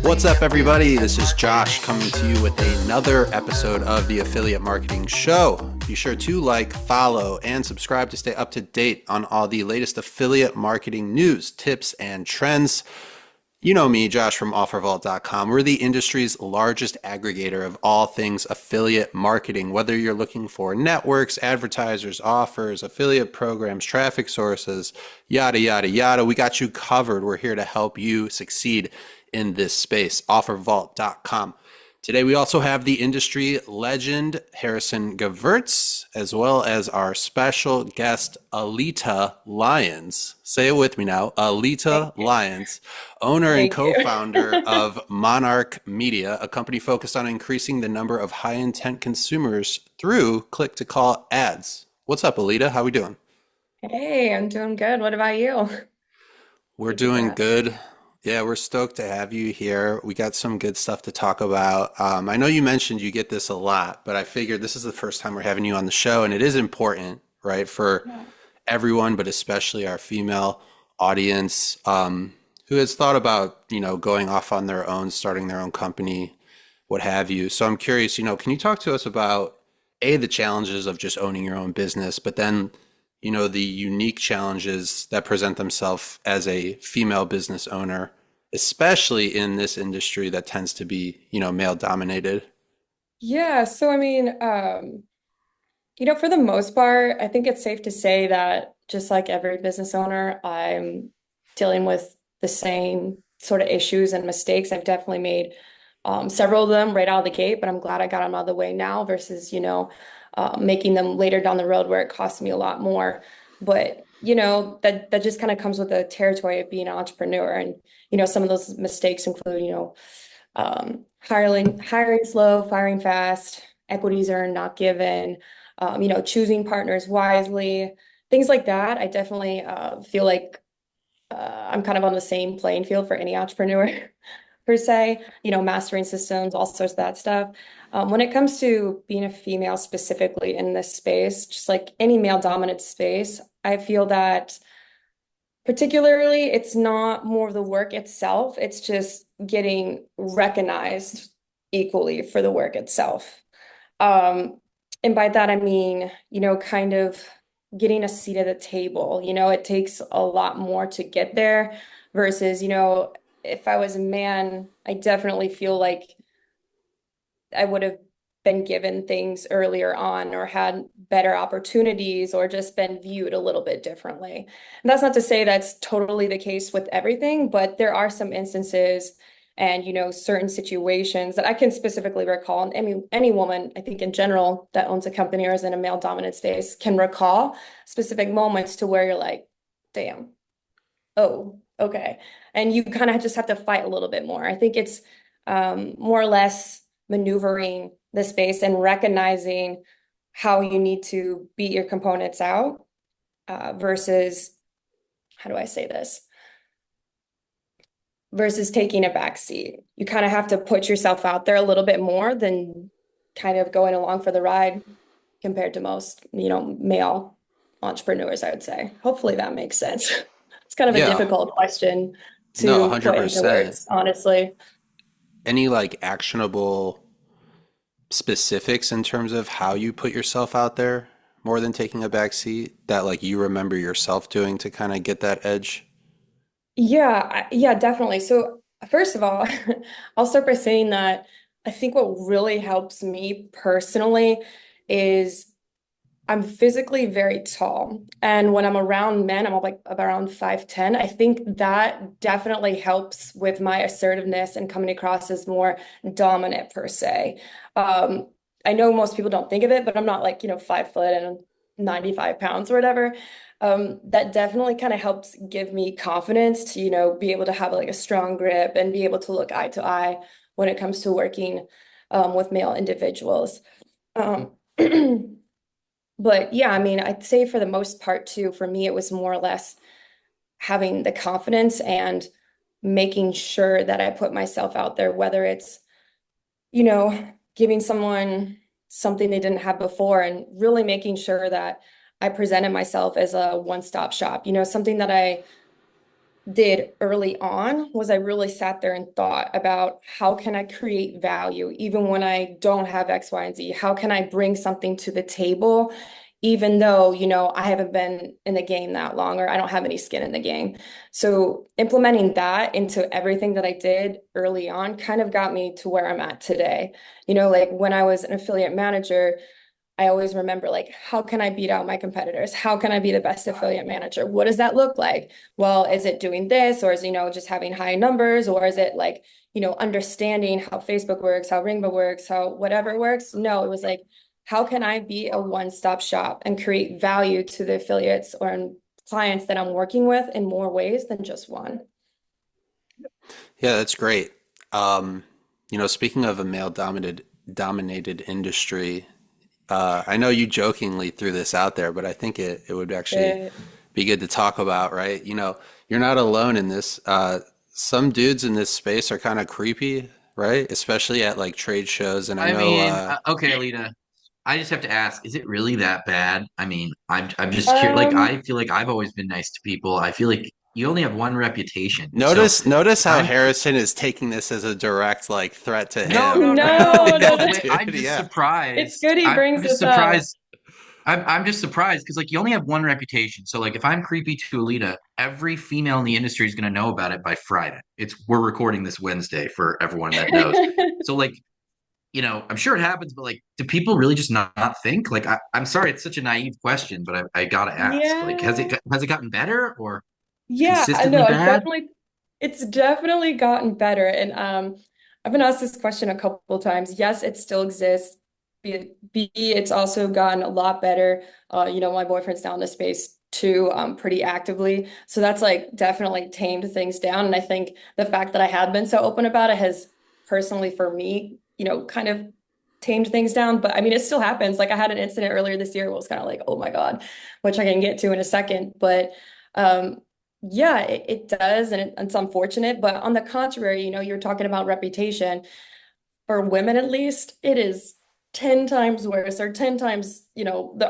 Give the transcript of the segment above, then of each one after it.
What's up, everybody? This is Josh coming to you with another episode of the Affiliate Marketing Show. Be sure to like, follow, and subscribe to stay up to date on all the latest affiliate marketing news, tips, and trends. You know me, Josh from OfferVault.com. We're the industry's largest aggregator of all things affiliate marketing. Whether you're looking for networks, advertisers, offers, affiliate programs, traffic sources, yada, yada, yada, we got you covered. We're here to help you succeed in this space. OfferVault.com. Today, we also have the industry legend, Harrison Gevirtz, as well as our special guest, Aleta Lyons. Say it with me now, Aleta Lyons, owner and co-founder of Monarch Media, a company focused on increasing the number of high-intent consumers through click-to-call ads. What's up, Aleta? How we doing? Hey, I'm doing good. What about you? We're Thank you for doing asking. good. Yeah, we're stoked to have you here. We got some good stuff to talk about. I know you mentioned you get this a lot, but I figured this is the first time we're having you on the show, and it is important, right, for Yeah. everyone, but especially our female audience, who has thought about, going off on their own, starting their own company, what have you. So I'm curious, can you talk to us about the challenges of just owning your own business, but then, the unique challenges that present themselves as a female business owner, especially in this industry that tends to be, male dominated. Yeah, so I mean, for the most part, I think it's safe to say that just like every business owner, I'm dealing with the same sort of issues and mistakes. I've definitely made several of them right out of the gate, but I'm glad I got them out of the way now versus, making them later down the road where it costs me a lot more. But, that just kind of comes with the territory of being an entrepreneur. And, some of those mistakes include, hiring slow, firing fast, equities are not given, choosing partners wisely, things like that. I definitely feel like I'm kind of on the same playing field for any entrepreneur per se, mastering systems, all sorts of that stuff. When it comes to being a female specifically in this space, just like any male dominant space, I feel that particularly it's not more of the work itself, it's just getting recognized equally for the work itself. Um, and by that, I mean, kind of getting a seat at the table. It takes a lot more to get there versus, if I was a man, I definitely feel like I would have been given things earlier on or had better opportunities or just been viewed a little bit differently. And that's not to say that's totally the case with everything, but there are some instances and certain situations that I can specifically recall. And any woman, I think in general, that owns a company or is in a male dominant space can recall specific moments to where you're like, damn, oh, okay. And you kind of just have to fight a little bit more. I think it's more or less maneuvering the space and recognizing how you need to beat your components out versus, how do I say this? Versus taking a back seat. You kind of have to put yourself out there a little bit more than kind of going along for the ride compared to most, male entrepreneurs, I would say. Hopefully that makes sense. It's kind of a Yeah, difficult question no, to put into 100%. words, honestly. Any like actionable specifics in terms of how you put yourself out there more than taking a back seat that like you remember yourself doing to kind of get that edge? Yeah, yeah, definitely. So first of all, I'll start by saying that I think what really helps me personally is I'm physically very tall. And when I'm around men, I'm like around 5'10". I think that definitely helps with my assertiveness and coming across as more dominant per se. Um, I know most people don't think of it, but I'm not like, 5 foot and 95 pounds or whatever. That definitely kind of helps give me confidence to, be able to have like a strong grip and be able to look eye to eye when it comes to working with male individuals. Um, But yeah, I mean, I'd say for the most part too, for me, it was more or less having the confidence and making sure that I put myself out there, whether it's, giving someone something they didn't have before and really making sure that I presented myself as a one-stop shop, something that I did early on was I really sat there and thought about how can I create value even when I don't have X, Y, and Z? How can I bring something to the table, even though, I haven't been in the game that long or I don't have any skin in the game? So implementing that into everything that I did early on kind of got me to where I'm at today. Like when I was an affiliate manager, I always remember like, how can I beat out my competitors? How can I be the best affiliate manager? What does that look like? Well, is it doing this, or is, just having high numbers, or is it like, understanding how Facebook works, how Ringba works, how whatever works? No, it was like, how can I be a one-stop shop and create value to the affiliates or clients that I'm working with in more ways than just one? Yeah, that's great. Um, Speaking of a male dominated industry, I know you jokingly threw this out there, but I think it would actually Uh, be good to talk about, right? You're not alone in this. Some dudes in this space are kind of creepy, right? Especially at like trade shows. And I I know, mean, okay, Aleta, I just have to ask, is it really that bad? I mean, I'm just curious. Like, um, I feel like I've always been nice to people. I feel like you only have one reputation. So notice if how I'm Harrison is taking this as a direct like threat to no, him, no, no, right? no, no, no, no. Like, no. I'm dude, just yeah. It's surprised. good he I'm brings just this up. surprised. I'm just surprised because like you only have one reputation. So like if I'm creepy to Alita, every female in the industry is going to know about it by Friday. We're recording this Wednesday for everyone that knows. So like I'm sure it happens, but like, do people really just not think? Like, I'm sorry, it's such a naive question, but I gotta ask. Like, Yeah. has it gotten better or Yeah, I consistently know. bad? It's definitely gotten better. And I've been asked this question a couple of times. Yes, it still exists. It's also gotten a lot better. My boyfriend's down in the space too, pretty actively. So that's like definitely tamed things down. And I think the fact that I had been so open about it has personally for me, kind of tamed things down. But I mean, it still happens. Like I had an incident earlier this year where it was kind of like, oh my God, which I can get to in a second. But um yeah, it does, and it's unfortunate. But on the contrary, you're talking about reputation. For women, at least, it is 10 times worse, or 10 times,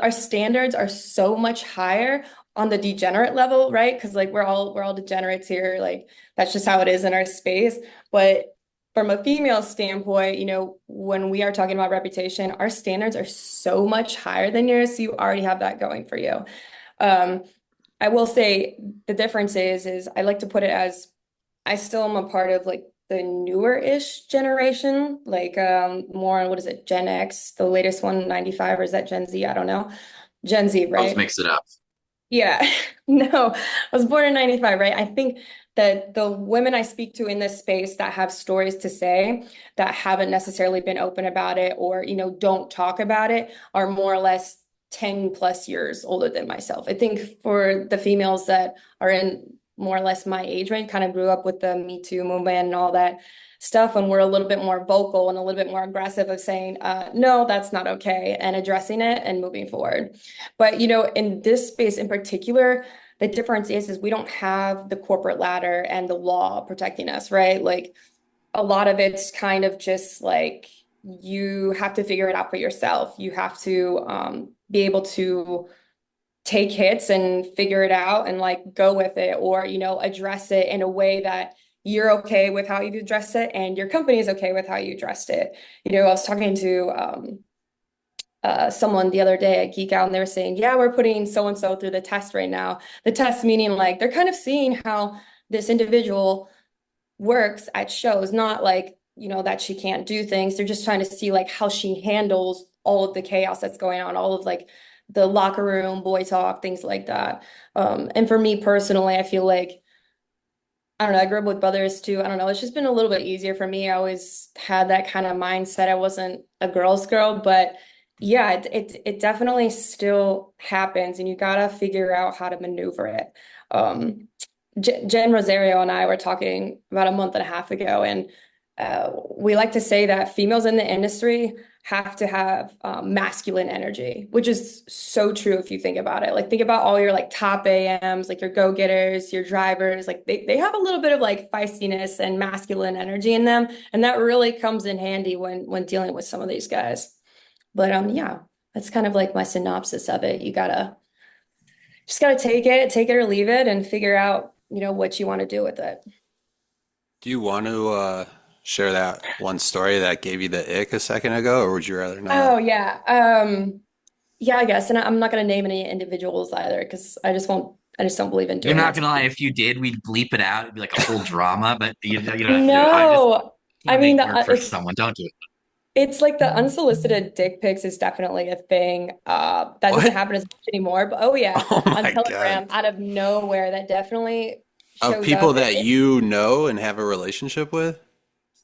our standards are so much higher on the degenerate level, right? Because like we're all degenerates here. Like that's just how it is in our space. But from a female standpoint, when we are talking about reputation, our standards are so much higher than yours. So you already have that going for you. Um, I will say the difference is I like to put it as I still am a part of like the newer-ish generation, like more on what is it, Gen X, the latest one, 95, or is that Gen Z? I don't know. Gen Z, Let's right? mix it up. Yeah. No, I was born in 95, right? I think that the women I speak to in this space that have stories to say that haven't necessarily been open about it or, don't talk about it are more or less 10 plus years older than myself. I think for the females that are in more or less my age range, kind of grew up with the Me Too movement and all that stuff, and we're a little bit more vocal and a little bit more aggressive of saying, no, that's not okay, and addressing it and moving forward. But in this space in particular, the difference is we don't have the corporate ladder and the law protecting us, right? Like a lot of it's kind of just like you have to figure it out for yourself. You have to be able to take hits and figure it out and like go with it, or address it in a way that you're okay with how you address it and your company is okay with how you addressed it. I was talking to someone the other day at Geek Out, and they were saying, yeah, we're putting so and so through the test right now. The test meaning like they're kind of seeing how this individual works at shows, not like, that she can't do things. They're just trying to see like how she handles all of the chaos that's going on, all of like the locker room, boy talk, things like that. And for me personally, I feel like I don't know, I grew up with brothers too. I don't know. It's just been a little bit easier for me. I always had that kind of mindset. I wasn't a girl's girl, but yeah, it definitely still happens, and you gotta figure out how to maneuver it. Jen Rosario and I were talking about a month and a half ago, and we like to say that females in the industry have to have masculine energy, which is so true if you think about it. Like think about all your like top AMs, like your go-getters, your drivers, like they have a little bit of like feistiness and masculine energy in them, and that really comes in handy when dealing with some of these guys. But yeah, that's kind of like my synopsis of it. You gotta just gotta take it or leave it, and figure out what you want to do with it. Do you want to share that one story that gave you the ick a second ago, or would you rather Oh not? yeah. Yeah, I guess. And I'm not going to name any individuals either because I just don't believe in You're doing not that to gonna lie, people. if you did, we'd bleep it out. It'd be like a whole drama, but you don't have to do it. I just No, I want to mean make work for it's someone. Don't do it. it's like the unsolicited dick pics is definitely a thing. That doesn't What? happen as much anymore. But oh yeah, Oh on my God. Telegram, out of nowhere, that definitely Of shows people up. that you know and have a relationship with?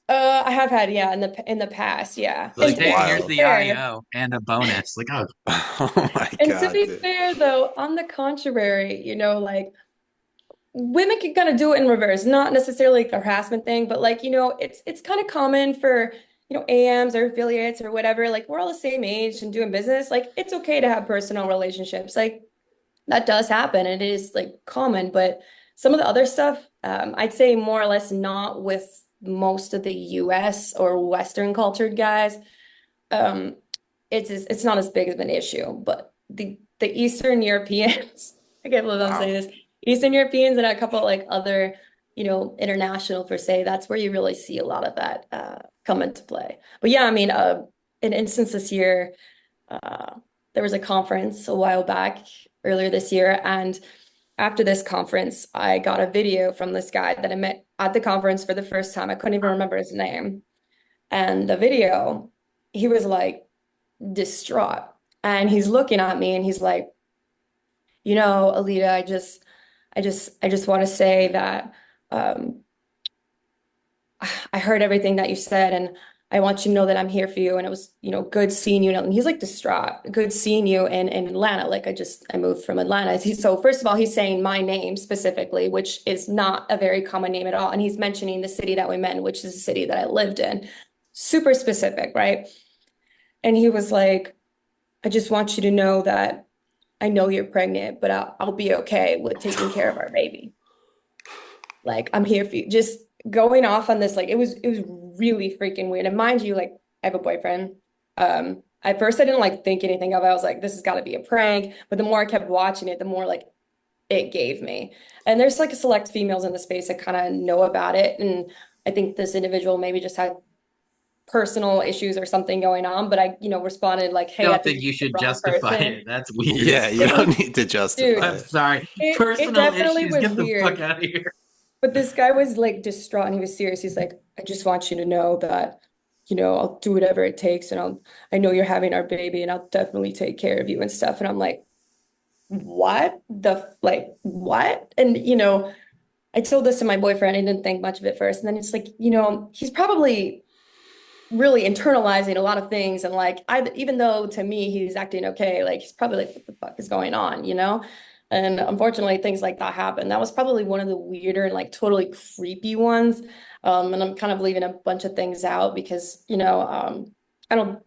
I have had, yeah, in the past, yeah. Like, That's hey, And to here's be wild. the fair, IEO and a bonus. Like, oh, Oh my and to God, be dude. fair though, on the contrary, like women can kind of do it in reverse, not necessarily like a harassment thing, but like, it's kind of common for, AMs or affiliates or whatever, like we're all the same age and doing business. Like it's okay to have personal relationships. Like that does happen. It is like common, but some of the other stuff, I'd say more or less not with most of the US or Western cultured guys. Um, it's not as big of an issue, but the Eastern Europeans, I can't believe I'm saying Wow. this, Eastern Europeans and a couple of like other, international per se, that's where you really see a lot of that come into play. But yeah, I mean, an instance this year, uh, there was a conference a while back earlier this year, and after this conference, I got a video from this guy that I met at the conference for the first time. I couldn't even remember his name. And the video, he was like distraught. And he's looking at me and he's like, Alita, I just want to say that um, I heard everything that you said, and I want you to know that I'm here for you. And it was, good seeing you. And he's like distraught. Good seeing you in Atlanta. Like I moved from Atlanta. So first of all, he's saying my name specifically, which is not a very common name at all. And he's mentioning the city that we met in, which is the city that I lived in. Super specific, right? And he was like, I just want you to know that I know you're pregnant, but I'll be okay with taking care of our baby. Like I'm here for you. Just going off on this, like it was really freaking weird. And mind you, like I have a boyfriend. At first I didn't like think anything of it. I was like, this has got to be a prank. But the more I kept watching it, the more like it gave me. And there's like a select females in the space that kind of know about it. And I think this individual maybe just had personal issues or something going on. But I, responded like, hey, I don't think think you're you the should wrong justify person. it. That's weird. Yeah, you It was, don't need to justify dude, I'm it. sorry. it Personal definitely issues. was Get the fuck weird. out of here. But this guy was like distraught and he was serious. He's like, I just want you to know that, I'll do whatever it takes and I know you're having our baby and I'll definitely take care of you and stuff. And I'm like, what? And I told this to my boyfriend. I didn't think much of it first. And then it's like, he's probably really internalizing a lot of things. And like, even though to me he's acting okay, like he's probably like, what the fuck is going on? And unfortunately, things like that happen. That was probably one of the weirder and like totally creepy ones. And I'm kind of leaving a bunch of things out because, I don't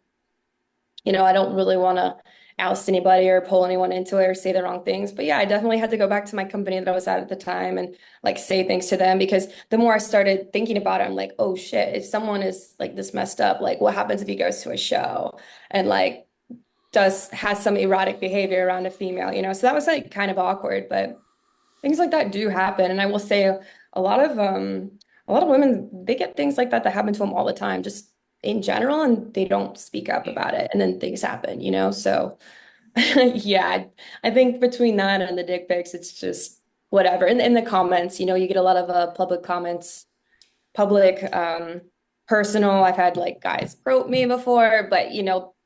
I don't really want to oust anybody or pull anyone into it or say the wrong things. But yeah, I definitely had to go back to my company that I was at the time and like say things to them because the more I started thinking about it, I'm like, oh shit, if someone is like this messed up, like what happens if he goes to a show and like has some erotic behavior around a female? So that was like kind of awkward, but things like that do happen. And I will say a lot of women, they get things like that happen to them all the time, just in general, and they don't speak up about it. And then things happen. So yeah, I think between that and the dick pics, it's just whatever. And in the comments, you get a lot of public comments, public, personal. I've had like guys wrote me before, but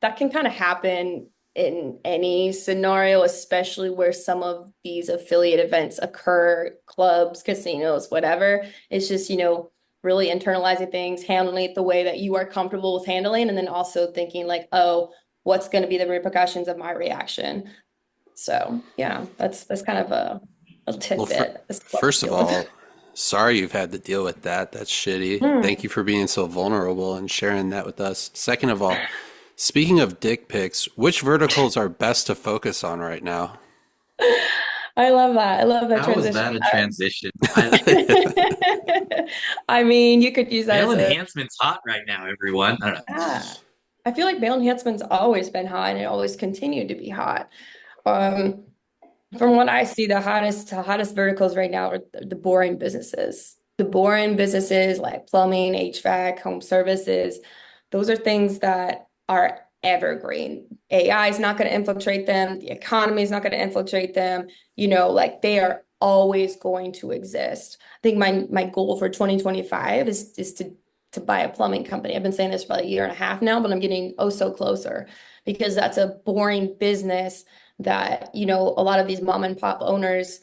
that can kind of happen in any scenario, especially where some of these affiliate events occur, clubs, casinos, whatever. It's just, really internalizing things, handling it the way that you are comfortable with handling, and then also thinking like, oh, what's going to be the repercussions of my reaction? So yeah, that's kind of a Well, tidbit as to what I first of deal with. all, sorry you've had to deal with that. That's shitty. Thank Hmm. you for being so vulnerable and sharing that with us. Second of all, speaking of dick pics, which verticals are best to focus on right now? I love that. I love that How was transition. that a transition? I, I mean, you could use that male as a, enhancement's hot right now, everyone. I don't know. yeah. I feel like male enhancement's always been hot and it always continued to be hot. Um, From what I see, the hottest verticals right now are the boring businesses. The boring businesses like plumbing, HVAC, home services. Those are things that are evergreen. AI is not going to infiltrate them. The economy is not going to infiltrate them. Like they are always going to exist. I think my goal for 2025 is to buy a plumbing company. I've been saying this for like a year and a half now, but I'm getting oh so closer because that's a boring business that, a lot of these mom and pop owners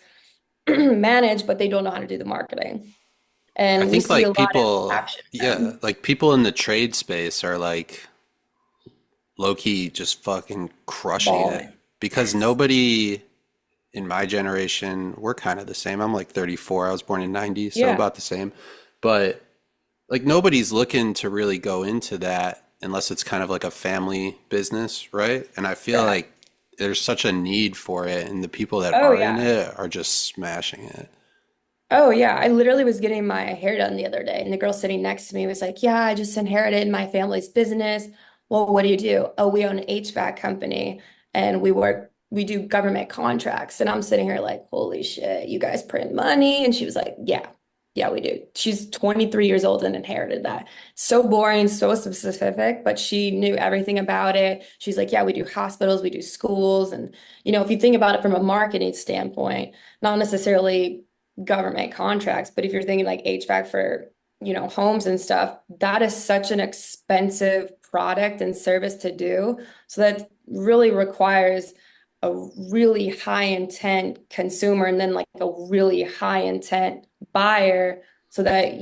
manage, but they don't know how to do the marketing. I And we think see a like lot of people, action yeah, them. like people in the trade space are like low key just fucking crushing it Balling. because nobody in my generation, we're kind of the same. I'm like 34. I was born in 90, so Yeah. about the same. But like nobody's looking to really go into that unless it's kind of like a family business, right? And I feel Yeah. like there's such a need for it, and the people that Oh are in yeah. it are just smashing it. Oh yeah. I literally was getting my hair done the other day, and the girl sitting next to me was like, "Yeah, I just inherited my family's business." Well, what do you do? Oh, we own an HVAC company and we do government contracts. And I'm sitting here like, holy shit, you guys print money? And she was like, yeah, we do. She's 23 years old and inherited that. So boring, so specific, but she knew everything about it. She's like, yeah, we do hospitals, we do schools. And, if you think about it from a marketing standpoint, not necessarily government contracts, but if you're thinking like HVAC for, homes and stuff, that is such an expensive product and service to do. So that really requires a really high intent consumer and then like a really high intent buyer so that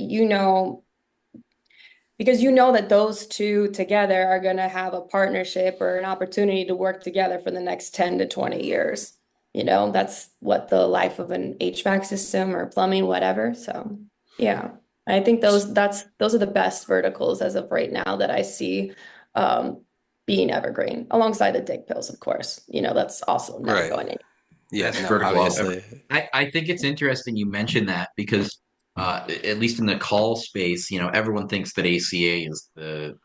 because that those two together are going to have a partnership or an opportunity to work together for the next 10 to 20 years. That's what the life of an HVAC system or plumbing, whatever. So, yeah, I think those are the best verticals as of right now that I see um, being evergreen, alongside the dick pills, of course. That's also never Right. going anywhere. Yeah, Best no, vertical ever. obviously. I think it's interesting you mentioned that because at least in the call space, everyone thinks that ACA is the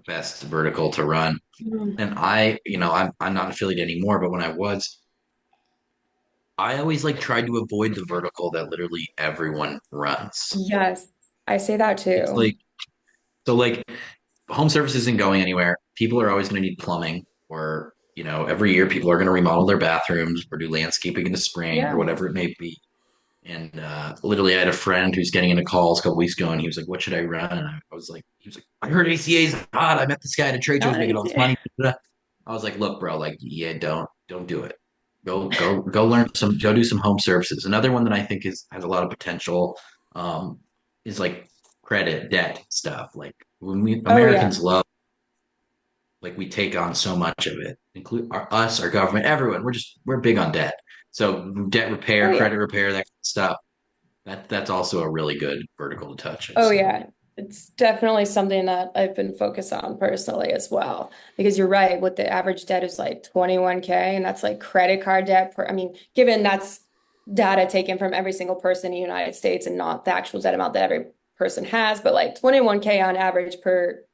best vertical to run. Mm. And I'm not affiliated anymore, but when I was, I always like tried to avoid the vertical that literally everyone runs. Yes, I say that It's too. like so like home service isn't going anywhere. People are always going to need plumbing, or every year people are going to remodel their bathrooms or do landscaping in the spring or Yeah. whatever it may be. And literally, I had a friend who's getting into calls a couple weeks ago, and he was like, "What should I run?" And I was like, "He was like, I heard ACA's hot. I met this guy at a trade show, he's Not making all this easy. money." I was like, "Look, bro, like, yeah, don't do it. Go learn go do some home services." Another one that I think has a lot of potential um, is like credit, debt stuff. Like when Oh yeah. Americans love, like we take on so much of it, include our government, everyone. We're big on debt. So debt Oh repair, yeah. credit repair, that kind of stuff that's also a really good vertical to touch, I'd Oh say. yeah. It's definitely something that I've been focused on personally as well. Because you're right, what the average debt is like 21K, and that's like credit card debt I mean, given that's data taken from every single person in the United States and not the actual debt amount that every person has, but like 21K on average per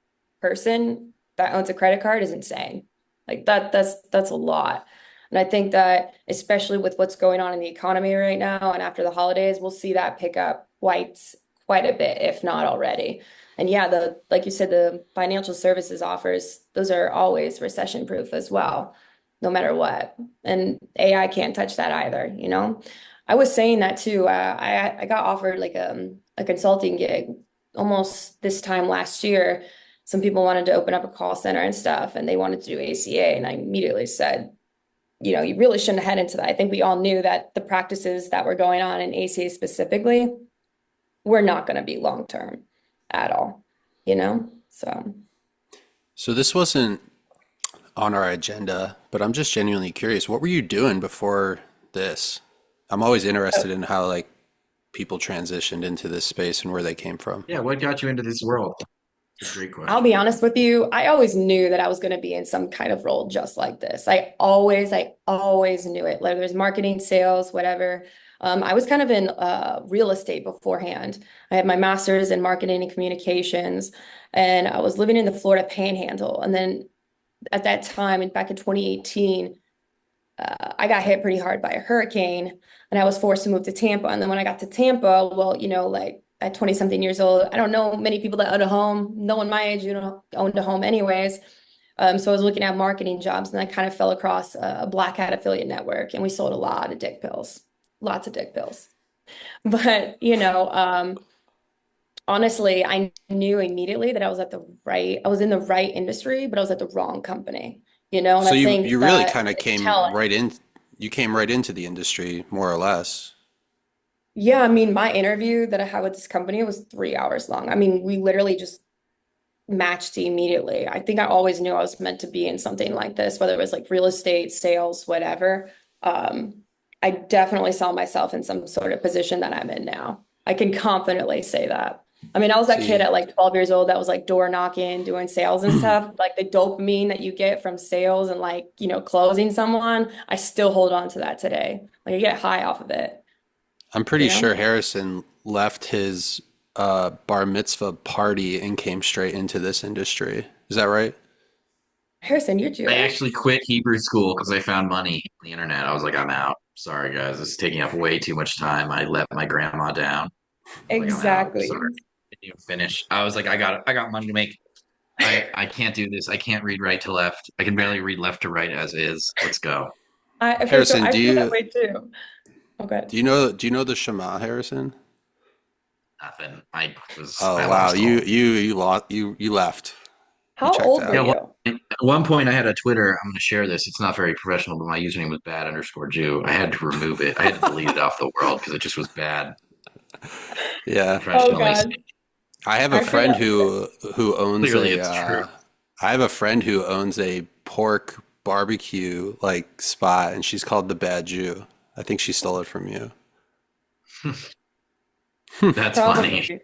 person that owns a credit card is insane. Like that's a lot. And I think that especially with what's going on in the economy right now and after the holidays, we'll see that pick up quite a bit, if not already. And yeah, the like you said, the financial services offers, those are always recession proof as well, no matter what. And AI can't touch that either. I was saying that too. I got offered like a consulting gig almost this time last year. Some people wanted to open up a call center and stuff, and they wanted to do ACA. And I immediately said, you really shouldn't head into that. I think we all knew that the practices that were going on in ACA specifically were not going to be long term at all. So, So this wasn't on our agenda, but I'm just genuinely curious. What were you doing before this? I'm always oh, interested in how like people transitioned into this space and where they came from. Yeah, what got you into this world? It's a great I'll question. be honest with you. I always knew that I was going to be in some kind of role just like this. I always knew it. Whether there's marketing, sales, whatever. I was kind of in real estate beforehand. I had my master's in marketing and communications, and I was living in the Florida Panhandle. And then at that time, and back in 2018, I got hit pretty hard by a hurricane and I was forced to move to Tampa. And then when I got to Tampa, well, like at 20 something years old, I don't know many people that own a home. No one my age, owned a home anyways. So I was looking at marketing jobs and I kind of fell across a Black Hat affiliate network and we sold a lot of dick pills, lots of dick pills. But, honestly, I knew immediately that I was in the right industry, but I was at the wrong company, and So I you think really that kind of it's telling. came right into the industry more or less. Yeah, I mean, my interview that I had with this company was 3 hours long. I mean, we literally just matched immediately. I think I always knew I was meant to be in something like this, whether it was like real estate, sales, whatever. Um, I definitely saw myself in some sort of position that I'm in now. I can confidently say that. I mean, I was that kid See, at like 12 years old that was like door knocking, doing sales and stuff. Like the dopamine that you get from sales and like, closing someone, I still hold on to that today. Like I get high off of it, I'm you pretty know? sure Harrison left his bar mitzvah party and came straight into this industry. Is that right? Harrison, you're I Jewish? actually quit Hebrew school because I found money on the internet. I was like, I'm out. Sorry, guys. This is taking up way too much time. I let my grandma down. I was like, I'm out. Sorry. Exactly. Didn't even finish. I was like, I got money to make. I can't do this. I can't read right to left. I can barely read left to right as is. Let's go. Okay, so Harrison, I feel that way too. Okay. do you know the Shema, Harrison? Nothing. Oh I wow, lost all. you left. You How checked old were Yeah, out. you? at one point I had a Twitter. I'm going to share this. It's not very professional, but my username was bad underscore Jew. I had to remove it. I had to delete it off the world because it just was bad Yeah. Oh professionally. God, I have a I feel friend that way. who owns Clearly, a it's true. I have a friend who owns a pork barbecue like spot and she's called the Bad Jew. I think she stole it from you. That's funny. Probably.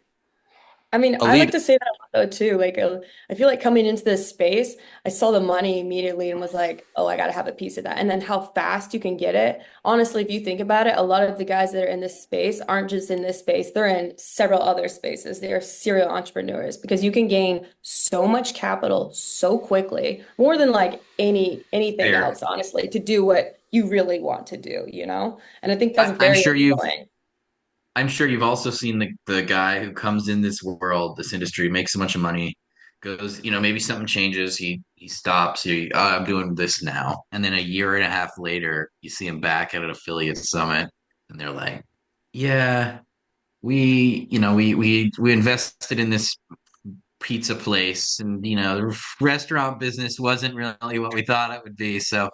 I mean, I like Alita, to say that a lot though too. Like, I feel like coming into this space, I saw the money immediately and was like, "Oh, I gotta have a piece of that." And then how fast you can get it. Honestly, if you think about it, a lot of the guys that are in this space aren't just in this space; they're in several other spaces. They are serial entrepreneurs because you can gain so much capital so quickly, more than like anything Fair. else, honestly, to do what you really want to do. And I think that's I'm very sure appealing. I'm sure you've also seen the guy who comes in this world, this industry, makes a bunch of money, goes, maybe something changes, he stops, I'm doing this now. And then a year and a half later, you see him back at an affiliate summit, and they're like, yeah, we invested in this pizza place, and the restaurant business wasn't really what we thought it would be. So,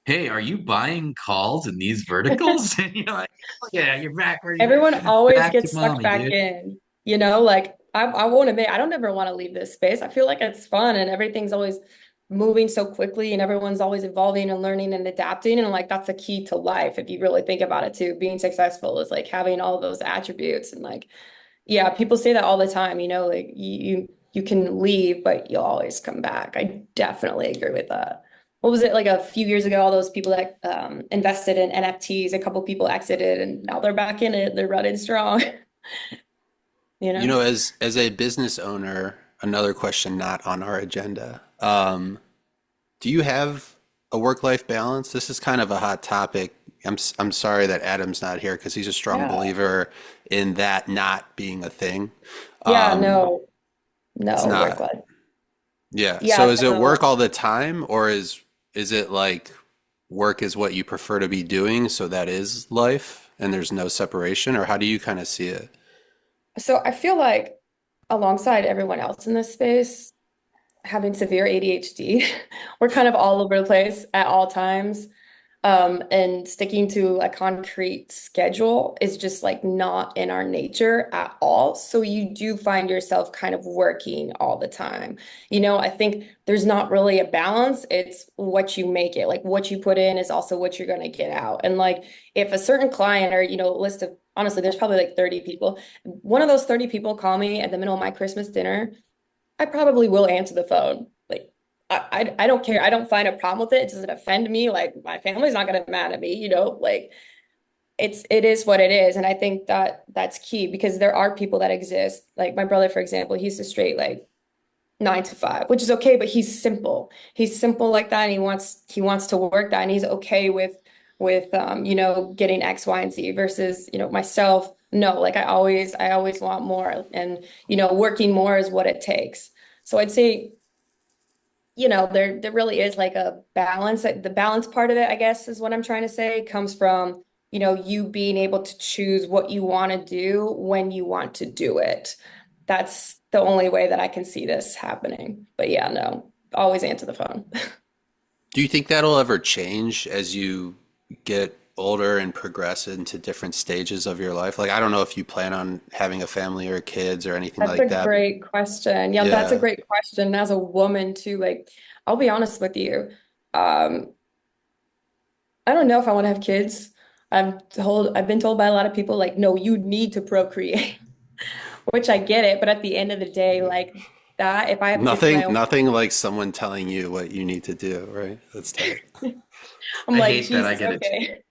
hey, are you buying calls in these verticals? And you're like, oh, yeah, you're back where you Everyone always back to gets sucked mommy, back dude. in, like I won't admit, I don't ever want to leave this space. I feel like it's fun and everything's always moving so quickly and everyone's always evolving and learning and adapting. And like that's a key to life if you really think about it too. Being successful is like having all those attributes and like, yeah, people say that all the time, like you can leave, but you'll always come back. I definitely agree with that. What was it like a few years ago? All those people that invested in NFTs, a couple people exited, and now they're back in it. They're running strong. You you know? know, as a business owner, another question not on our agenda. Do you have a work-life balance? This is kind of a hot topic. I'm sorry that Adam's not here because he's a strong Yeah. believer in that not being a thing. Yeah. Um, No. it's No work not. life. Yeah. Yeah. So is it work No. all the time, or is it like work is what you prefer to be doing, so that is life, and there's no separation, or how do you kind of see it? So I feel like alongside everyone else in this space, having severe ADHD, we're kind of all over the place at all times. And sticking to a concrete schedule is just like not in our nature at all. So you do find yourself kind of working all the time. I think there's not really a balance. It's what you make it. Like what you put in is also what you're going to get out. And like if a certain client or, list of, honestly, there's probably like 30 people. One of those 30 people call me at the middle of my Christmas dinner, I probably will answer the phone. Like, I don't care. I don't find a problem with it. It doesn't offend me. Like, my family's not gonna be mad at me, Like, it is what it is. And I think that that's key because there are people that exist. Like my brother, for example, he's a straight like 9 to 5, which is okay, but he's simple. He's simple like that, and he wants to work that, and he's okay with with getting X, Y, and Z versus, myself. No, like I always want more, and working more is what it takes. So I'd say, there really is like a balance. Like, the balance part of it, I guess, is what I'm trying to say, comes from, you being able to choose what you want to do when you want to do it. That's the only way that I can see this happening. But yeah, no, always answer the phone. Do you think that'll ever change as you get older and progress into different stages of your life? Like, I don't know if you plan on having a family or kids or anything That's like a that. great question. Yeah, that's a Yeah. great question. As a woman too, like, I'll be honest with you. Um, I don't know if I want to have kids. I've been told by a lot of people, like, no, you need to procreate, which I get it. But at the end of the day, like that, if I have kids of my own, Nothing like someone telling you what you need to do, right? That's tight. I'm I like, hate that. I Jesus, get it. okay.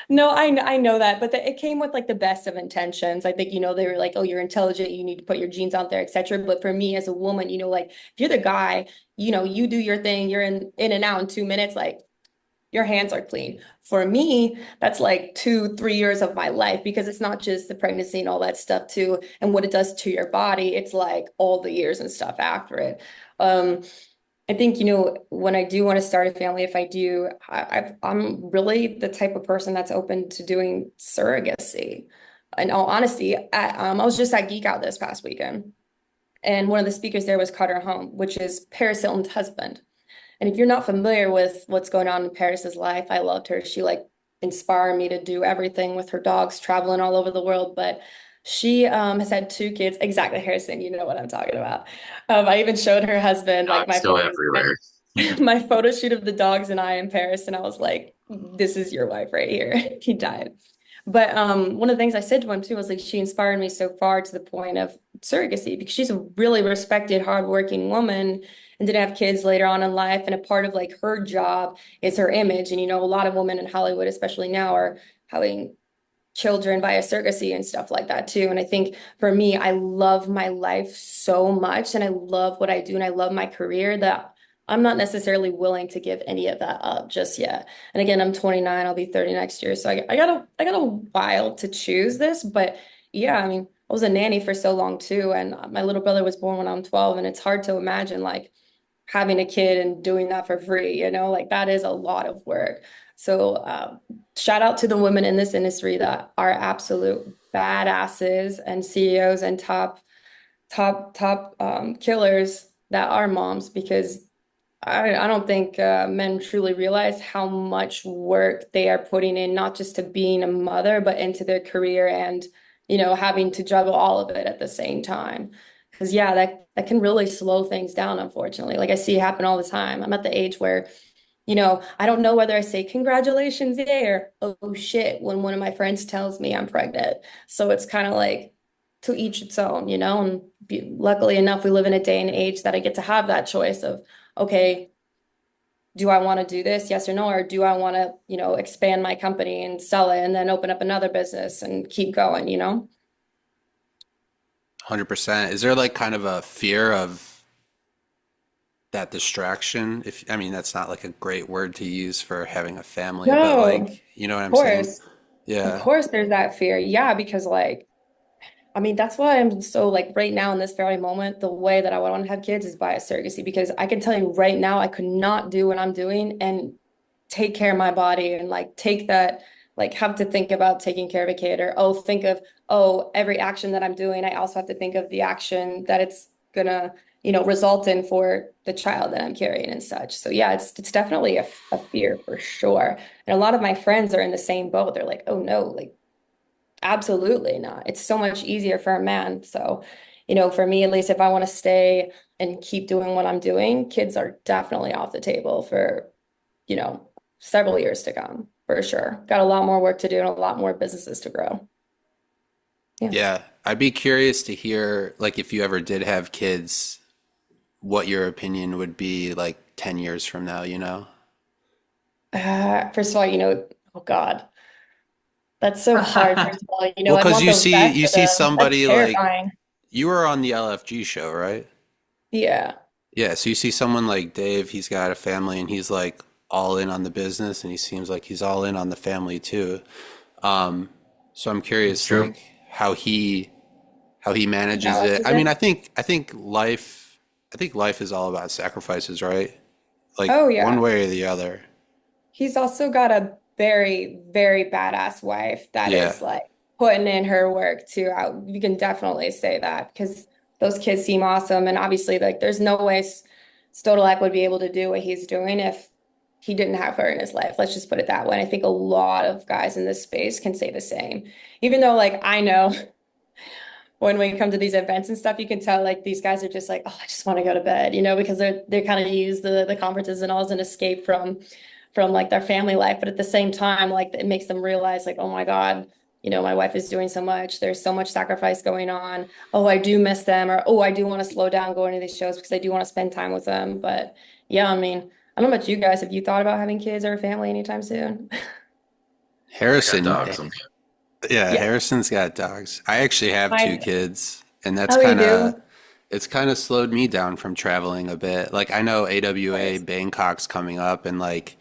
No, I know that, but it came with like the best of intentions. I think, they were like, oh, you're intelligent, you need to put your genes out there, etc. But for me as a woman, like, if you're the guy, you do your thing, you're in and out in 2 minutes, like your hands are clean. For me, that's like 2, 3 years of my life, because it's not just the pregnancy and all that stuff too, and what it does to your body. It's like all the years and stuff after it. Um, I think, when I do want to start a family, if I do, I'm really the type of person that's open to doing surrogacy. In all honesty, I was just at Geek Out this past weekend, and one of the speakers there was Carter Home, which is Paris Hilton's husband. And if you're not familiar with what's going on in Paris's life, I loved her. She like inspired me to do everything with her dogs, traveling all over the world. But she has had 2 kids. Exactly, Harrison, you know what I'm talking about. I even showed her husband like Dogs go everywhere. my photo shoot of the dogs and I in Paris, and I was like, "This is your wife right here." He died. But one of the things I said to him too was like, she inspired me so far to the point of surrogacy, because she's a really respected, hardworking woman and didn't have kids later on in life. And a part of like her job is her image. And a lot of women in Hollywood, especially now, are having children via surrogacy and stuff like that too. And I think for me, I love my life so much and I love what I do and I love my career, that I'm not necessarily willing to give any of that up just yet. And again, I'm 29, I'll be 30 next year. So I got a while to choose this, but yeah, I mean, I was a nanny for so long too. And my little brother was born when I'm 12, and it's hard to imagine like having a kid and doing that for free, like that is a lot of work. So shout out to the women in this industry that are absolute badasses and CEOs and top killers that are moms, because I don't think men truly realize how much work they are putting in, not just to being a mother, but into their career and, having to juggle all of it at the same time. Because yeah, that can really slow things down, unfortunately. Like I see it happen all the time. I'm at the age where, I don't know whether I say congratulations, yay, or oh shit, when one of my friends tells me I'm pregnant. So it's kind of like to each its own, and luckily enough, we live in a day and age that I get to have that choice of, okay, do I want to do this? Yes or no? Or do I want to, expand my company and sell it and then open up another business and keep going? 100%. Is there like kind of a fear of that distraction? If I mean, that's not like a great word to use for having a family, but No, like, you know what of I'm saying? course. Of Yeah. course, there's that fear. Yeah, because like, I mean, that's why I'm so like right now in this very moment, the way that I want to have kids is via surrogacy, because I can tell you right now, I could not do what I'm doing and take care of my body and like take that, like have to think about taking care of a kid, or think of, every action that I'm doing, I also have to think of the action that it's gonna, result in for the child that I'm carrying and such. So yeah, it's definitely a fear for sure. And a lot of my friends are in the same boat. They're like, oh no, like absolutely not. It's so much easier for a man. So, for me, at least, if I want to stay and keep doing what I'm doing, kids are definitely off the table for, you know, several years to come, for sure. Got a lot more work to do and a lot more businesses to grow. Yeah. Yeah. I'd be curious to hear, like, if you ever did have kids, what your opinion would be like 10 years from now, you know? First of all, oh God, that's so hard. First of all, Well, I'd because want the best you for see them. That's somebody like terrifying. you were on the LFG show, right? Yeah. Yeah, so you see someone like Dave, he's got a family and he's like all in on the business, and he seems like he's all in on the family too. So I'm It's curious, true. like how he manages it. Balances I mean, it. I think life is all about sacrifices, right? Like Oh one yeah. way or the other. He's also got a very, very badass wife that Yeah. is like putting in her work too. You can definitely say that because those kids seem awesome. And obviously, like, there's no way Stodolak would be able to do what he's doing if he didn't have her in his life. Let's just put it that way. And I think a lot of guys in this space can say the same. Even though, like, I know when we come to these events and stuff, you can tell like these guys are just like, oh, I just want to go to bed, because they kind of use the conferences and all as an escape from like their family life. But at the same time, like it makes them realize like, oh my God, my wife is doing so much. There's so much sacrifice going on. Oh, I do miss them, or oh, I do want to slow down going to these shows because I do want to spend time with them. But yeah, I mean, I don't know about you guys. Have you thought about having kids or a family anytime soon? I got Harrison, dogs. yeah, Yeah. Harrison's got dogs. I actually have two I kids, and Oh, you do? it's kind of slowed me down from traveling a bit. Like I know AWA Nice. Bangkok's coming up, and like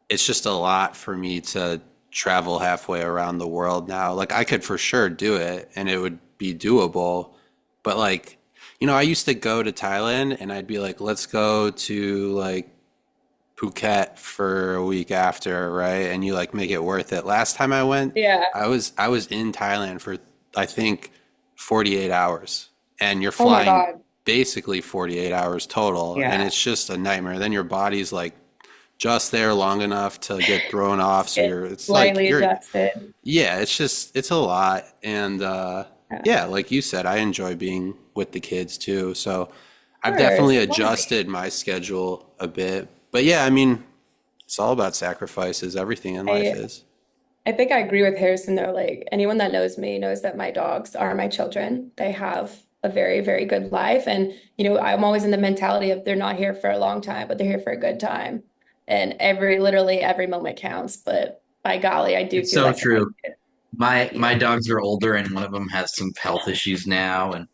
it's just a lot for me to travel halfway around the world now. Like I could for sure do it and it would be doable, but like, I used to go to Thailand and I'd be like, let's go to like Phuket for a week after, right? And you like make it worth it. Last time I went, Yeah. I was in Thailand for I think 48 hours and you're Oh my flying God. basically 48 hours total and Yeah. it's just a nightmare. Then your body's like just there long enough to get thrown off. So It's it's like slightly adjusted. yeah, it's a lot. And Yeah. yeah, like you said, I enjoy being with the kids too. So Of I've definitely course. Well, adjusted my schedule a bit. But yeah, I mean, it's all about sacrifices. Everything in life I is. I think I agree with Harrison though. Like anyone that knows me knows that my dogs are my children. They have a very, very good life. And, I'm always in the mentality of they're not here for a long time, but they're here for a good time. And literally every moment counts. But by golly, I do It's feel so like true. My yeah, dogs are older, and one of them has some health issues now, and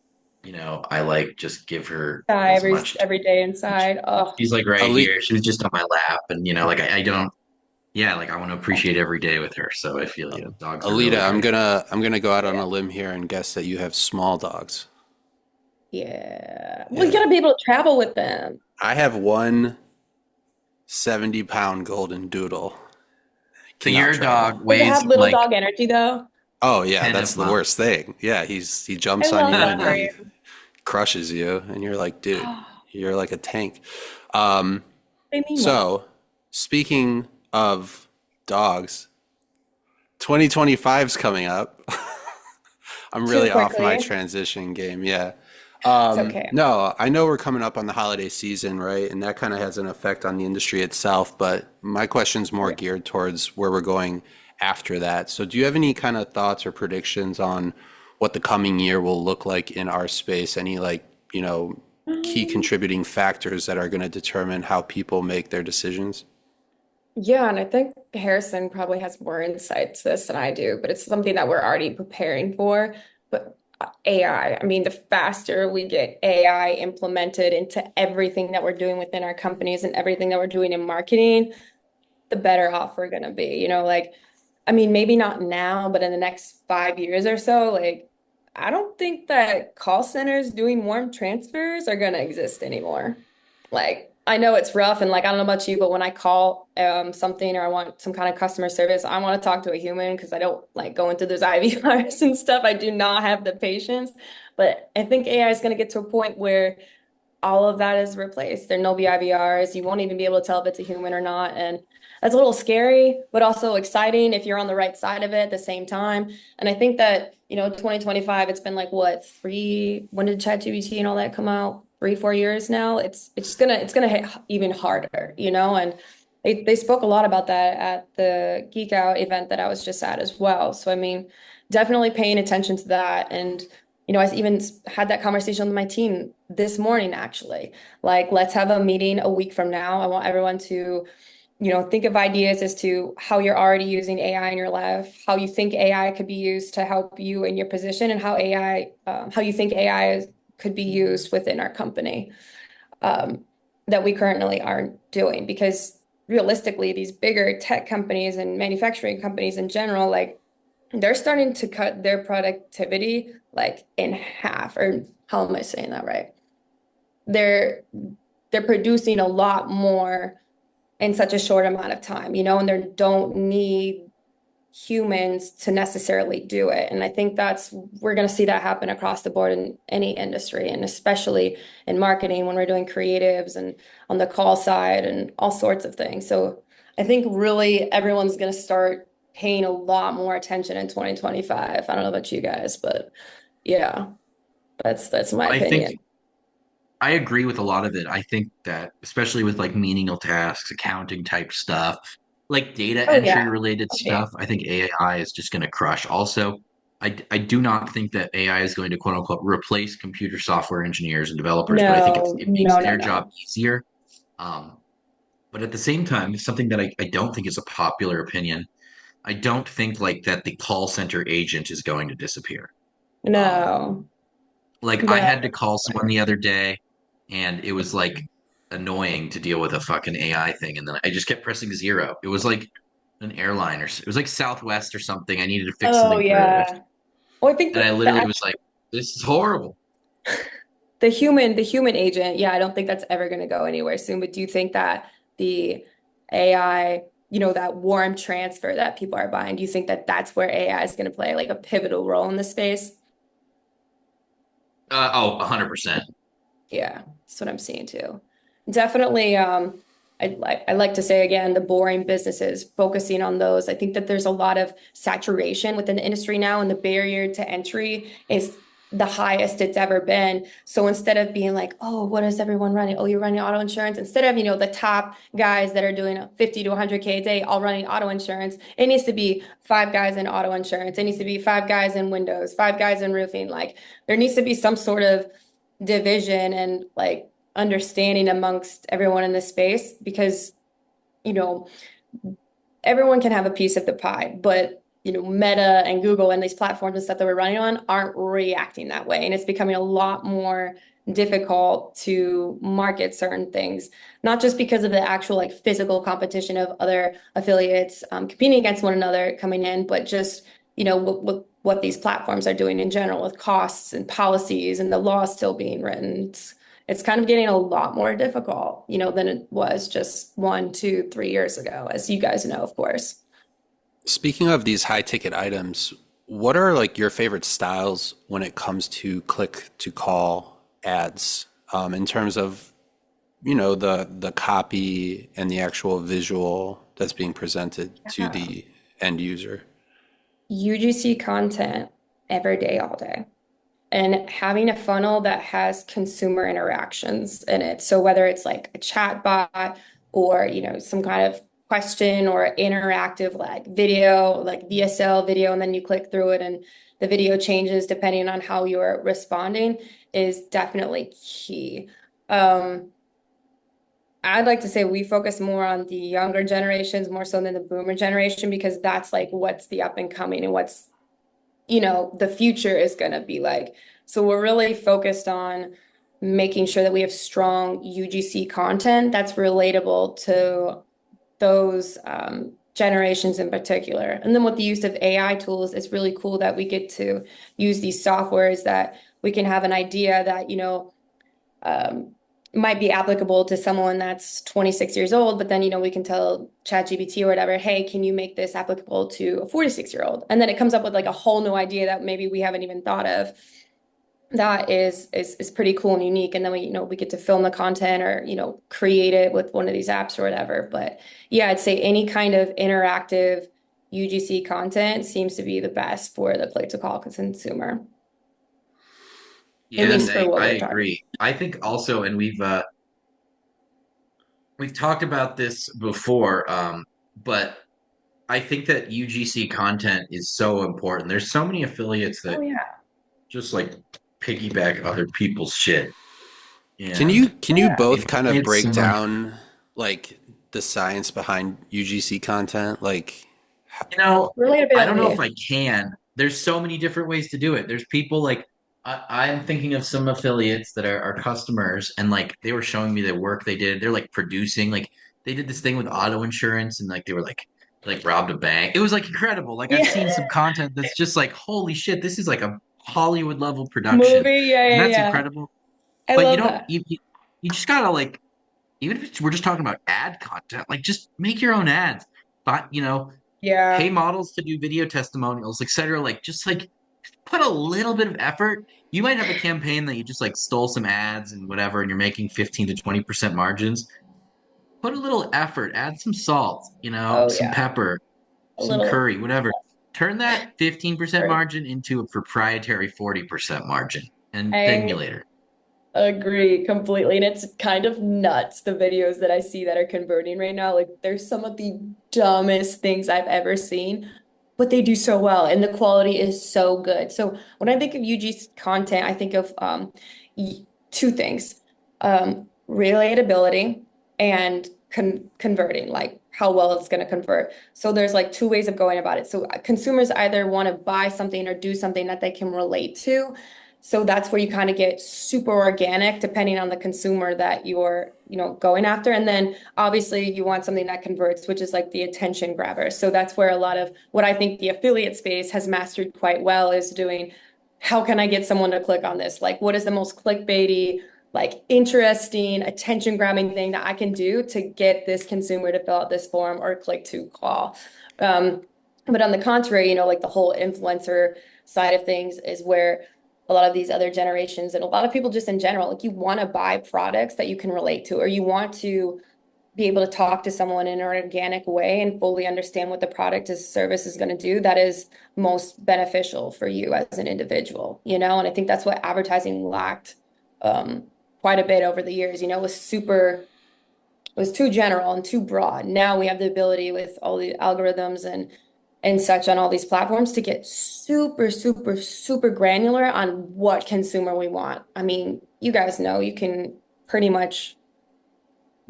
I like just give her die as much. every day inside. Oh, She's like right Ali, here. She was just on my lap, and like I don't. Yeah, like I want to appreciate every day with her. So I feel dogs are Alita, really great. I'm gonna go out on yeah. a limb here and guess that you have small dogs. Yeah. Well, you Yeah. gotta be able to travel with them. I have one 70-pound golden doodle. So Cannot your travel. dog Does it weighs have little like dog energy though? Oh yeah, 10 that's of the worst thing. Yeah, he I jumps on love you that and for he you. crushes you, and you're like, dude, you're like a tank. Um, They mean well. so speaking of dogs, 2025's coming up. I'm Too really off my quickly. transition game. Yeah. It's okay. No, I know we're coming up on the holiday season, right? And that kind of has an effect on the industry itself. But my question's more Yeah. geared towards where we're going after that. So, do you have any kind of thoughts or predictions on what the coming year will look like in our space? Any like, key Um, contributing factors that are going to determine how people make their decisions? yeah, and I think Harrison probably has more insight to this than I do, but it's something that we're already preparing for. But AI, I mean, the faster we get AI implemented into everything that we're doing within our companies and everything that we're doing in marketing, the better off we're gonna be. Like, I mean, maybe not now, but in the next 5 years or so, like, I don't think that call centers doing warm transfers are gonna exist anymore. Like, I know it's rough, and like, I don't know about you, but when I call something or I want some kind of customer service, I want to talk to a human because I don't like going through those IVRs and stuff. I do not have the patience. But I think AI is gonna get to a point where all of that is replaced. There'll be IVRs. You won't even be able to tell if it's a human or not. And that's a little scary, but also exciting if you're on the right side of it at the same time. And I think that, 2025, it's been like what, when did ChatGPT and all that come out? 3, 4 years now. It's gonna hit even harder, and they spoke a lot about that at the Geek Out event that I was just at as well. So I mean, definitely paying attention to that. And I even had that conversation with my team this morning, actually. Like, let's have a meeting a week from now. I want everyone to, think of ideas as to how you're already using AI in your life, how you think AI could be used to help you in your position, and how you think could be used within our company, um, that we currently aren't doing. Because realistically, these bigger tech companies and manufacturing companies in general, like they're starting to cut their productivity like in half, or how am I saying that right? They're they're producing a lot more in such a short amount of time, and they don't need humans to necessarily do it. And I think we're going to see that happen across the board in any industry, and especially in marketing when we're doing creatives and on the call side and all sorts of things. So I think really everyone's going to start paying a lot more attention in 2025. I don't know about you guys, but yeah, that's my I think opinion. I agree with a lot of it. I think that especially with like menial tasks, accounting type stuff, like data Oh entry yeah. related stuff, I think AI is just going to crush. Also, I do not think that AI is going to quote unquote replace computer software engineers and developers, but I think No, it makes no, no, their job no. easier. Um, but at the same time, something that I don't think is a popular opinion. I don't think like that the call center agent is going to disappear. Um, No, like I no. had to call someone the other day and it was like annoying to deal with a fucking AI thing. And then I just kept pressing zero. It was like an airline or it was like Southwest or something. I needed to fix Oh something for it. yeah. Well, I think And I that the literally was like, this is horrible. the human agent, yeah, I don't think that's ever going to go anywhere soon. But do you think that the AI, that warm transfer that people are buying, do you think that that's where AI is going to play like a pivotal role in the space? Oh, 100%. Yeah, that's what I'm seeing too. Definitely, I like to say again, the boring businesses, focusing on those. I think that there's a lot of saturation within the industry now, and the barrier to entry is the highest it's ever been. So instead of being like, oh, what is everyone running? Oh, you're running auto insurance. Instead of, the top guys that are doing 50 to 100K a day all running auto insurance, it needs to be five guys in auto insurance. It needs to be five guys in windows, five guys in roofing. Like there needs to be some sort of division and like understanding amongst everyone in this space, because you know everyone can have a piece of the pie, but Meta and Google and these platforms and stuff that we're running on aren't reacting that way, and it's becoming a lot more difficult to market certain things, not just because of the actual like physical competition of other affiliates competing against one another coming in, but just what these platforms are doing in general with costs and policies and the law still being written. It's kind of getting a lot more difficult, than it was just 1, 2, 3 years ago, as you guys know, of course. Speaking of these high ticket items, what are like your favorite styles when it comes to click to call ads, in terms of, the copy and the actual visual that's being presented to Yeah. the end user? UGC content every day, all day. And having a funnel that has consumer interactions in it. So whether it's like a chat bot or, some kind of question or interactive like video, like VSL video, and then you click through it and the video changes depending on how you're responding is definitely key. Um, I'd like to say we focus more on the younger generations more so than the boomer generation, because that's like what's the up and coming and what's the future is going to be like. So we're really focused on making sure that we have strong UGC content that's relatable to those generations in particular. And then with the use of AI tools, it's really cool that we get to use these softwares that we can have an idea that, um, might be applicable to someone that's 26 years old, but then, we can tell ChatGPT or whatever, hey, can you make this applicable to a 46-year-old? And then it comes up with like a whole new idea that maybe we haven't even thought of. That is pretty cool and unique. And then we get to film the content or, create it with one of these apps or whatever. But yeah, I'd say any kind of interactive UGC content seems to be the best for the play to call consumer, at Yeah, and least for what I we're targeting. agree. I think also, and we've talked about this before, but I think that UGC content is so important. There's so many affiliates Oh that yeah. just like piggyback other people's shit. Can you And can you both it, kind of it's break down like the science behind UGC content? Like, Relatability. I don't know if I can. There's so many different ways to do it. There's people like I'm thinking of some affiliates that are customers and like they were showing me the work they did. They're like producing like they did this thing with auto insurance and like they were like robbed a bank. It was like incredible. Like I've seen Yeah. some content that's just like, holy shit, this is like a Hollywood level production. Movie. Yeah, And yeah, that's yeah. incredible. I But you love don't that. you just gotta like, even if we're just talking about ad content, like just make your own ads. But pay Yeah. models to do video testimonials, etc. Like just like put a little bit of effort. You might have a campaign that you just like stole some ads and whatever, and you're making 15 to 20% margins. Put a little effort, add some salt, Oh some yeah. pepper, A some little. curry, whatever. Turn that 15% margin into a proprietary 40% margin and thank me I later. agree completely. And it's kind of nuts, the videos that I see that are converting right now. Like, there's some of the dumbest things I've ever seen, but they do so well, and the quality is so good. So when I think of UG's content, I think of two things: relatability and converting, like how well it's going to convert. So there's like two ways of going about it. So consumers either want to buy something or do something that they can relate to. So that's where you kind of get super organic depending on the consumer that you're, going after. And then obviously you want something that converts, which is like the attention grabber. So that's where a lot of what I think the affiliate space has mastered quite well is doing, how can I get someone to click on this? Like, what is the most clickbaity, like interesting, attention grabbing thing that I can do to get this consumer to fill out this form or click to call? But on the contrary, like the whole influencer side of things is where a lot of these other generations and a lot of people just in general, like you want to buy products that you can relate to, or you want to be able to talk to someone in an organic way and fully understand what the product or service is going to do that is most beneficial for you as an individual, And I think that's what advertising lacked quite a bit over the years, it was too general and too broad. Now we have the ability with all the algorithms and such on all these platforms to get super, super, super granular on what consumer we want. I mean, you guys know you can pretty much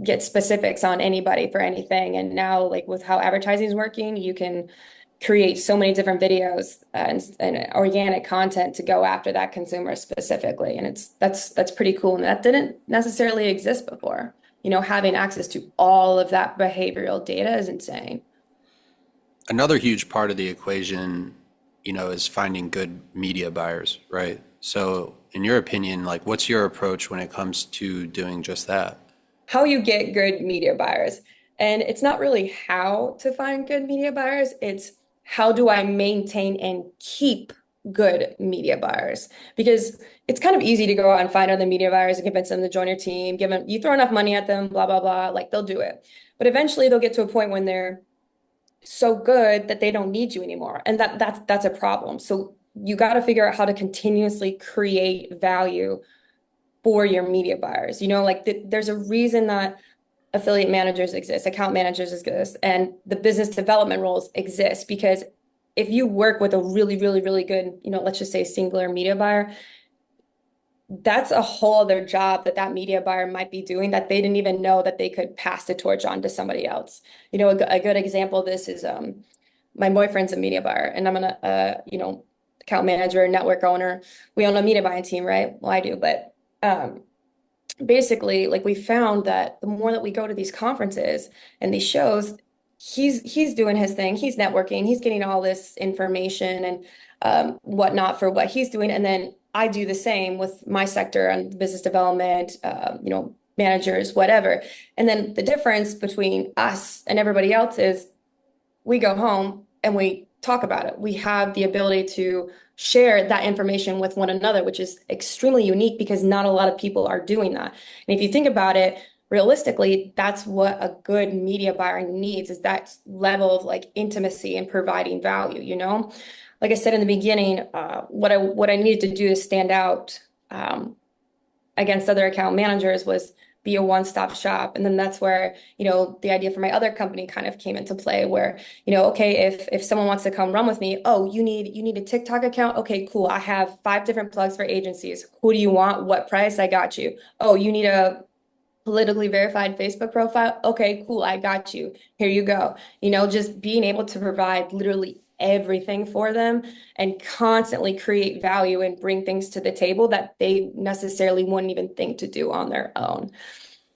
get specifics on anybody for anything. And now, like with how advertising is working, you can create so many different videos and organic content to go after that consumer specifically. And that's pretty cool. And that didn't necessarily exist before. Having access to all of that behavioral data is insane. Another huge part of the equation, is finding good media buyers, right? So, in your opinion, like, what's your approach when it comes to doing just that? How you get good media buyers. And it's not really how to find good media buyers, it's how do I maintain and keep good media buyers? Because it's kind of easy to go out and find other media buyers and convince them to join your team, give them, you throw enough money at them, blah, blah, blah, like they'll do it. But eventually they'll get to a point when they're so good that they don't need you anymore. And that's a problem. So you got to figure out how to continuously create value for your media buyers. Like there's a reason that affiliate managers exist, account managers exist, and the business development roles exist because if you work with a really, really, really good, let's just say singular media buyer, that's a whole other job that media buyer might be doing that they didn't even know that they could pass the torch on to somebody else. A good example of this is my boyfriend's a media buyer and I'm an account manager, network owner. We own a media buying team, right? Well, I do, but basically, like we found that the more that we go to these conferences and these shows, he's doing his thing, he's networking, he's getting all this information and whatnot for what he's doing, and then I do the same with my sector and business development, managers, whatever. And then the difference between us and everybody else is we go home and we talk about it. We have the ability to share that information with one another, which is extremely unique because not a lot of people are doing that. And if you think about it, realistically, that's what a good media buyer needs is that level of like intimacy and providing value, Like I said in the beginning, what I needed to do to stand out against other account managers was be a one-stop shop. And then that's where, the idea for my other company kind of came into play where, okay, if someone wants to come run with me, oh, you need a TikTok account? Okay, cool. I have 5 different plugs for agencies. Who do you want? What price? I got you. Oh, you need a politically verified Facebook profile? Okay, cool. I got you. Here you go. Just being able to provide literally everything for them and constantly create value and bring things to the table that they necessarily wouldn't even think to do on their own.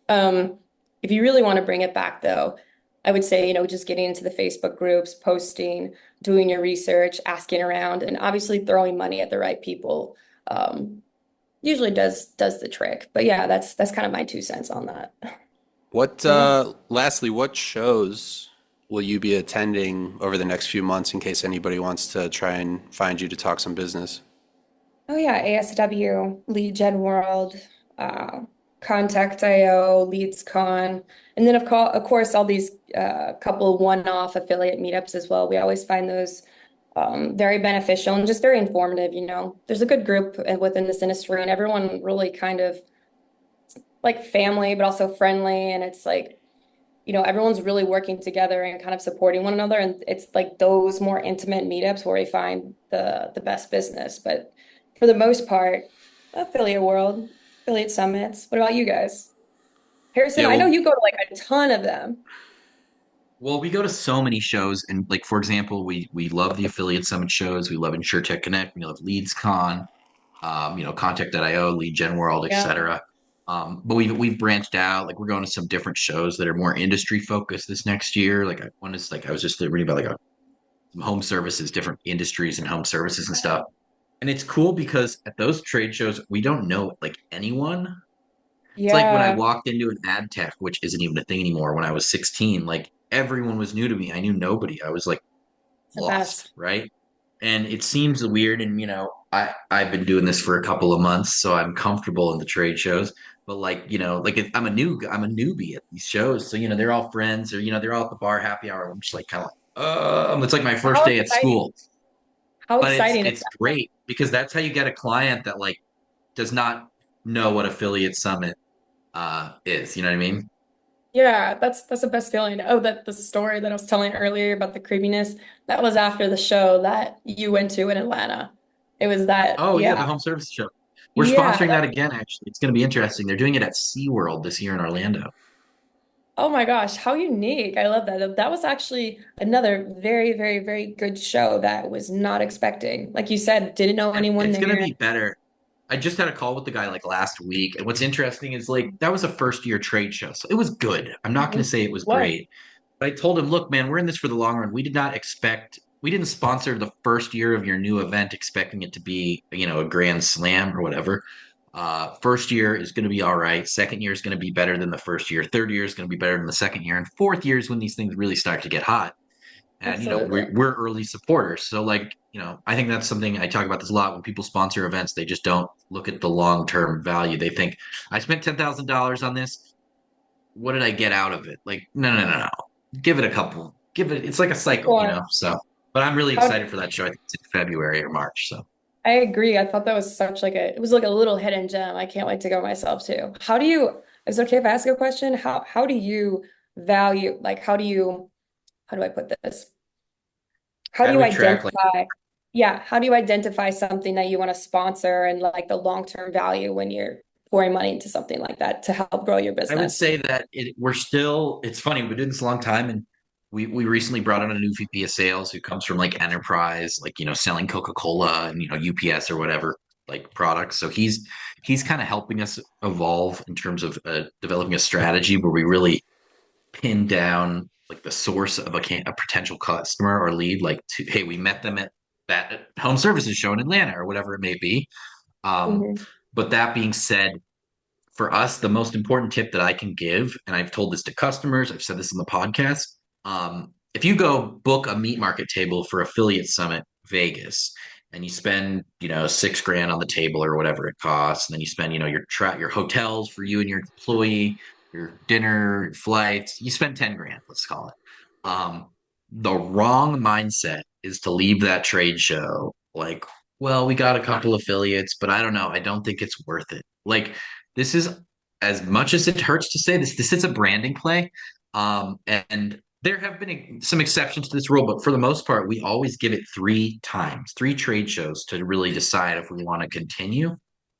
Um, If you really want to bring it back, though, I would say, just getting into the Facebook groups, posting, doing your research, asking around, and obviously throwing money at the right people usually does the trick. But yeah, that's kind of my 2 cents on that. What, But yeah. lastly, what shows will you be attending over the next few months in case anybody wants to try and find you to talk some business? Oh yeah, ASW, Lead Gen World, uh, Contact IO, LeadsCon, and then of course all these couple one-off affiliate meetups as well. We always find those very beneficial and just very informative. There's a good group within this industry, and everyone really kind of like family, but also friendly, and it's like everyone's really working together and kind of supporting one another. And it's like those more intimate meetups where we find the best business. But for the most part, affiliate world, affiliate summits. What about you guys? Harrison, Yeah, I know well, you go to like a ton of them. Well, we go to so many shows, and like for example, we love the affiliate summit shows. We love InsurTech Connect. We love LeadsCon, Contact.io, Lead Gen World, Yeah. etc. But we've branched out. Like we're going to some different shows that are more industry focused this next year. One is like I was just reading about some home services, different industries and home services and stuff. And it's cool because at those trade shows, we don't know like anyone. It's like when I Yeah, walked into an ad tech, which isn't even a thing anymore. When I was 16, like everyone was new to me. I knew nobody. I was like it's the lost, best. right? And it seems weird. And I've been doing this for a couple of months, so I'm comfortable in the trade shows. But I'm a newbie at these shows. So they're all friends, or they're all at the bar happy hour. I'm just like kind of like, it's like my first How day at exciting. school. How But it's exciting is it's that? great because that's how you get a client that like does not know what affiliate summit is. You know what I mean? Yeah, that's the best feeling. Oh, that the story that I was telling earlier about the creepiness, that was after the show that you went to in Atlanta. It was that, Oh yeah, yeah. the home service show. We're Yeah. sponsoring that again, actually. It's going to be interesting. They're doing it at SeaWorld this year in Orlando. Oh my gosh, how unique. I love that. That was actually another very, very, very good show that was not expecting. Like you said, didn't know anyone It's going to there. be better. I just had a call with the guy like last week, and what's interesting is like that was a first year trade show, so it was good. I'm not going to Mhm. say it was Was. great, but I told him, look, man, we're in this for the long run. We didn't sponsor the first year of your new event expecting it to be, a grand slam or whatever. First year is going to be all right. Second year is going to be better than the first year. Third year is going to be better than the second year, and fourth year is when these things really start to get hot. And Absolutely. we're early supporters, so like I think that's something I talk about this a lot. When people sponsor events, they just don't look at the long term value. They think I spent $10,000 on this. What did I get out of it? Like no, no, no, no. Give it a couple. Give it. It's like a cycle, Well, So, but I'm really how excited for that show. I think it's in February or March. So I agree. I thought that was such like it was like a little hidden gem. I can't wait to go myself too. Is it okay if I ask a question? How do you value, like how do I put this? How how do do you we track like? identify, yeah, how do you identify something that you want to sponsor and like the long-term value when you're pouring money into something like that to help grow your I would business? say that we're still. It's funny. We've been doing this a long time, and we recently brought on a new VP of sales who comes from like enterprise, like selling Coca Cola and UPS or whatever like products. So he's kind of helping us evolve in terms of developing a strategy where we really pin down like the source of a potential customer or lead. Like, hey, we met them at that home services show in Atlanta or whatever it may be. Um, Mhm. but that being said, for us, the most important tip that I can give, and I've told this to customers, I've said this in the podcast. If you go book a meat market table for Affiliate Summit Vegas, and you spend, 6 grand on the table or whatever it costs, and then you spend, your hotels for you and your employee, your dinner, flights, you spend 10 grand, let's call it. The wrong mindset is to leave that trade show like, well, we got a couple affiliates, but I don't know. I don't think it's worth it. Like, this is as much as it hurts to say this. This is a branding play, and there have been some exceptions to this rule, but for the most part, we always give it 3 times, 3 trade shows to really decide if we want to continue.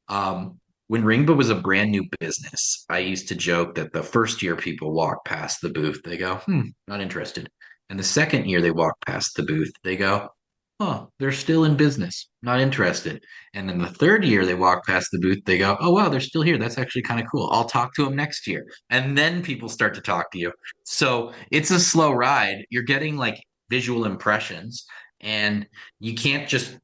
When Ringba was a brand new business, I used to joke that the first year people walk past the booth, they go, not interested. And the second year they walk past the booth, they go, oh, they're still in business, not interested. And then the third year they walk past the booth, they go, oh, wow, they're still here. That's actually kind of cool. I'll talk to them next year. And then people start to talk to you. So it's a slow ride. You're getting like visual impressions, and you can't just,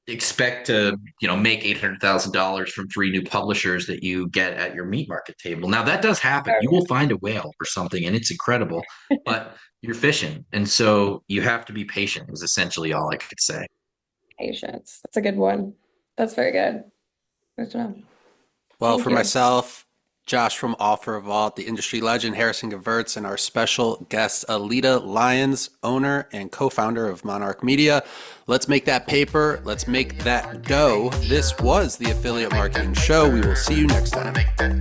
expect to, make $800,000 from three new publishers that you get at your meat market table. Now that does happen. You will find a whale or something, and it's incredible, but you're fishing. And so you have to be patient is essentially all I could say. Patience. That's a good one. That's very good. Good to know. Well, Thank for you. myself, Josh from OfferVault, the industry legend, Harrison Gevirtz, and our special guest, Aleta Lyons, owner and co-founder of Monarch Media. Let's make that paper. Let's make that dough. This was the Affiliate Marketing Show. We will see you next time.